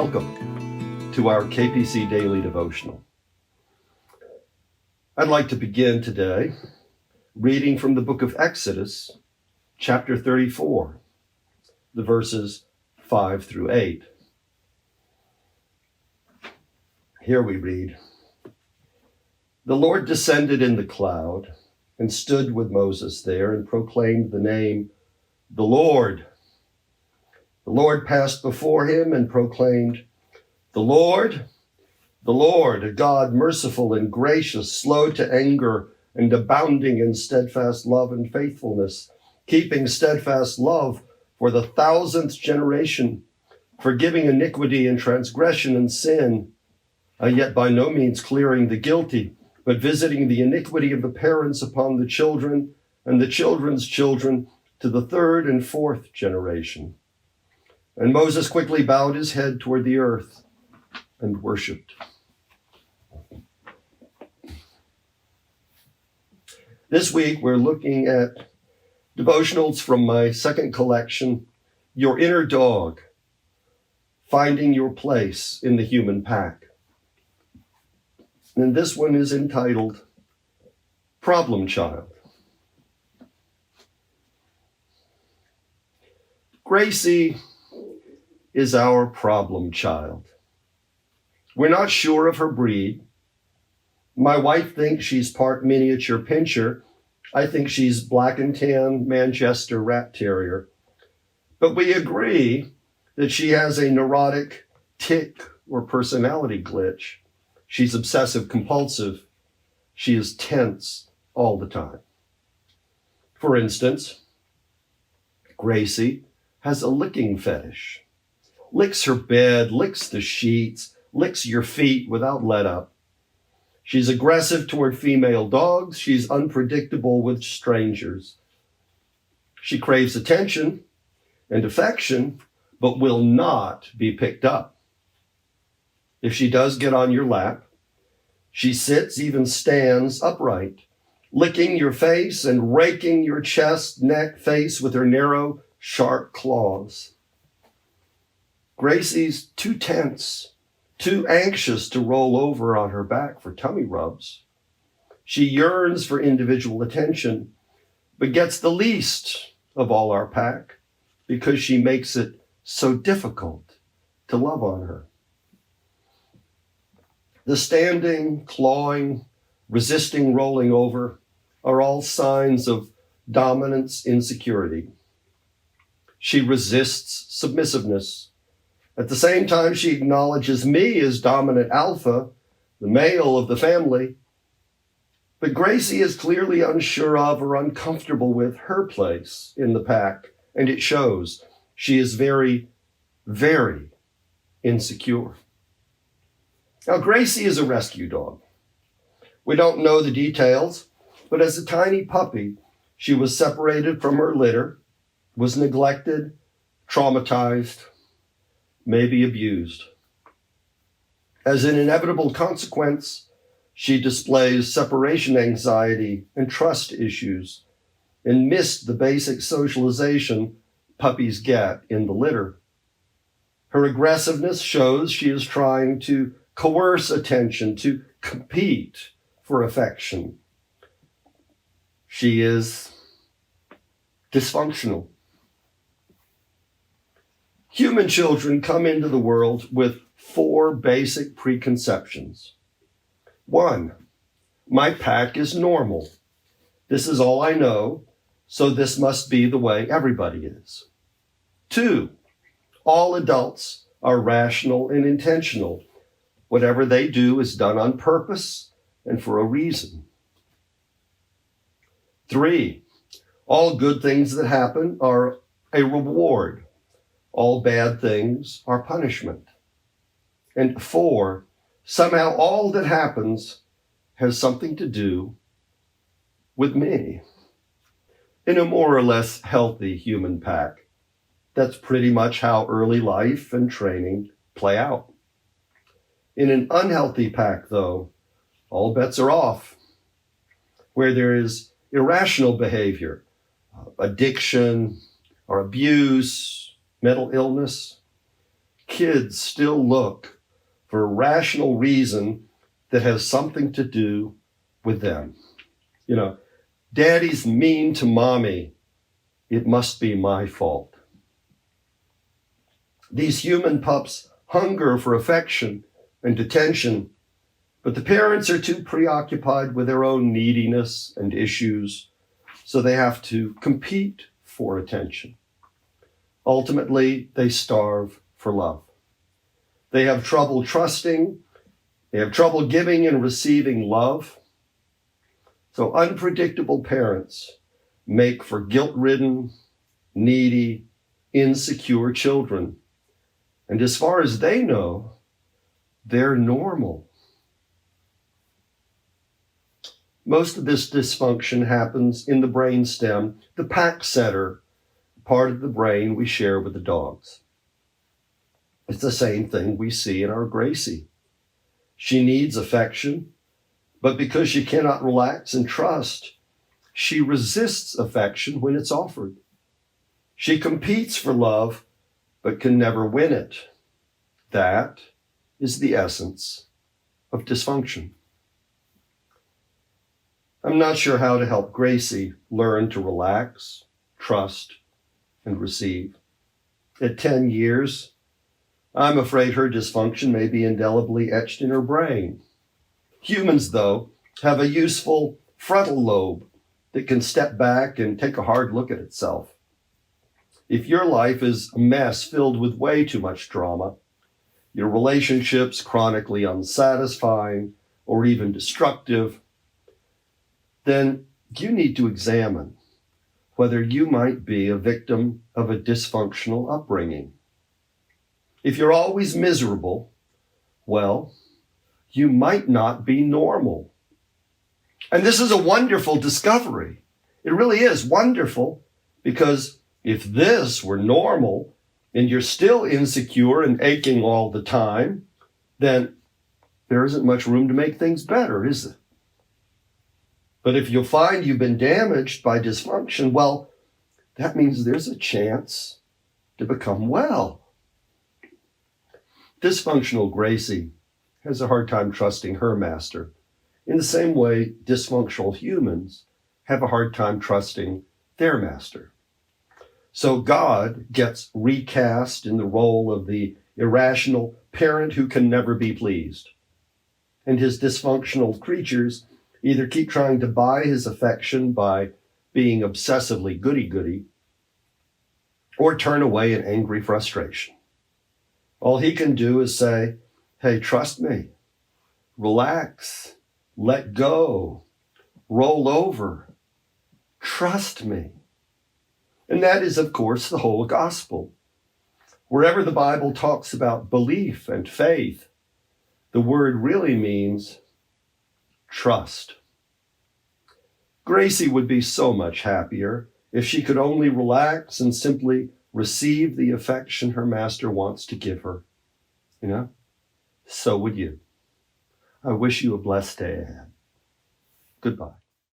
Welcome to our KPC Daily Devotional. I'd like to begin today reading from the book of Exodus, chapter 34, the verses 5 through 8. Here we read, "The Lord descended in the cloud and stood with Moses there and proclaimed the name, 'The Lord.' The Lord passed before him and proclaimed, 'The Lord, a God merciful and gracious, slow to anger, and abounding in steadfast love and faithfulness, keeping steadfast love for the 1,000th generation, forgiving iniquity and transgression and sin, yet by no means clearing the guilty, but visiting the iniquity of the parents upon the children and the children's children to the 3rd and 4th generation.' And Moses quickly bowed his head toward the earth and worshiped." This week, we're looking at devotionals from my second collection, Your Inner Dog, Finding Your Place in the Human Pack. And this one is entitled, Problem Child. Gracie is our problem child. We're not sure of her breed. My wife thinks she's part miniature pinscher. I think she's black and tan Manchester Rat Terrier. But we agree that she has a neurotic tic or personality glitch. She's obsessive compulsive. She is tense all the time. For instance, Gracie has a licking fetish. Licks her bed, licks the sheets, licks your feet without let up. She's aggressive toward female dogs. She's unpredictable with strangers. She craves attention and affection, but will not be picked up. If she does get on your lap, she sits, even stands upright, licking your face and raking your chest, neck, face with her narrow, sharp claws. Gracie's too tense, too anxious to roll over on her back for tummy rubs. She yearns for individual attention, but gets the least of all our pack because she makes it so difficult to love on her. The standing, clawing, resisting rolling over are all signs of dominance insecurity. She resists submissiveness. At the same time, she acknowledges me as dominant alpha, the male of the family. But Gracie is clearly unsure of or uncomfortable with her place in the pack, and it shows. She is very, very insecure. Now, Gracie is a rescue dog. We don't know the details, but as a tiny puppy, she was separated from her litter, was neglected, traumatized, maybe abused. As an inevitable consequence, she displays separation anxiety and trust issues and missed the basic socialization puppies get in the litter. Her aggressiveness shows she is trying to coerce attention, to compete for affection. She is dysfunctional. Human children come into the world with 4 basic preconceptions. 1, my pack is normal. This is all I know, so this must be the way everybody is. 2, all adults are rational and intentional. Whatever they do is done on purpose and for a reason. 3, all good things that happen are a reward. All bad things are punishment. And 4, somehow all that happens has something to do with me. In a more or less healthy human pack, that's pretty much how early life and training play out. In an unhealthy pack, though, all bets are off. Where there is irrational behavior, addiction or abuse, mental illness, kids still look for a rational reason that has something to do with them. Daddy's mean to mommy. It must be my fault. These human pups hunger for affection and attention, but the parents are too preoccupied with their own neediness and issues, so they have to compete for attention. Ultimately, they starve for love. They have trouble trusting. They have trouble giving and receiving love. So unpredictable parents make for guilt-ridden, needy, insecure children. And as far as they know, they're normal. Most of this dysfunction happens in the brainstem, the pack setter part of the brain we share with the dogs. It's the same thing we see in our Gracie. She needs affection, but because she cannot relax and trust, she resists affection when it's offered. She competes for love, but can never win it. That is the essence of dysfunction. I'm not sure how to help Gracie learn to relax, trust, and receive. At 10 years, I'm afraid her dysfunction may be indelibly etched in her brain. Humans, though, have a useful frontal lobe that can step back and take a hard look at itself. If your life is a mess filled with way too much drama, your relationships chronically unsatisfying or even destructive, then you need to examine whether you might be a victim of a dysfunctional upbringing. If you're always miserable, well, you might not be normal. And this is a wonderful discovery. It really is wonderful, because if this were normal and you're still insecure and aching all the time, then there isn't much room to make things better, is there? But if you'll find you've been damaged by dysfunction, well, that means there's a chance to become well. Dysfunctional Gracie has a hard time trusting her master, in the same way dysfunctional humans have a hard time trusting their master. So God gets recast in the role of the irrational parent who can never be pleased. And his dysfunctional creatures either keep trying to buy his affection by being obsessively goody-goody, or turn away in angry frustration. All he can do is say, hey, trust me, relax, let go, roll over, trust me. And that is, of course, the whole gospel. Wherever the Bible talks about belief and faith, the word really means trust. Gracie would be so much happier if she could only relax and simply receive the affection her master wants to give her. So would you. I wish you a blessed day ahead. Goodbye.